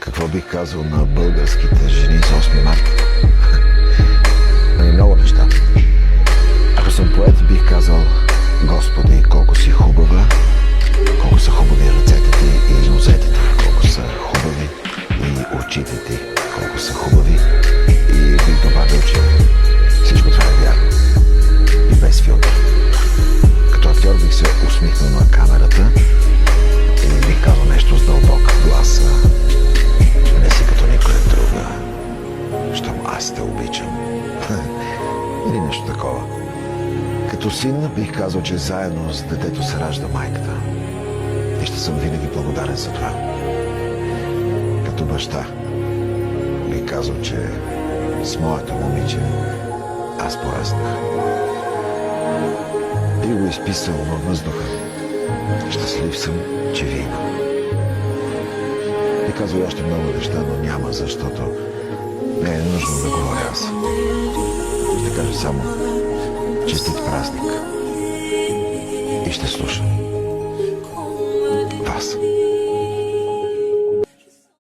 Какво бих казал на българските жени с 8 марта? Много неща. Ако съм поет, бих казал: Господи, колко си хубава, колко са хубави ръцете ти и нозете ти, колко са хубави и очите ти, колко са хубави. И бих добавил, че всичко това е вярно. И без филтър. Като актьор бих се усмихнал на камерата и бих казал нещо с дълбок глас. Не си като никоя друга, щом аз те обичам. Или нещо такова. Като син бих казал, че заедно с детето се ражда майката. И ще съм винаги благодарен за това. Като баща бих казал, че с моето момиче аз пораснах. Би го изписал във въздуха. Щастлив съм, че ви имам. И казва още много неща, но няма, защото не е нужно да говоря аз. Ще кажа само честит празник и ще слушам.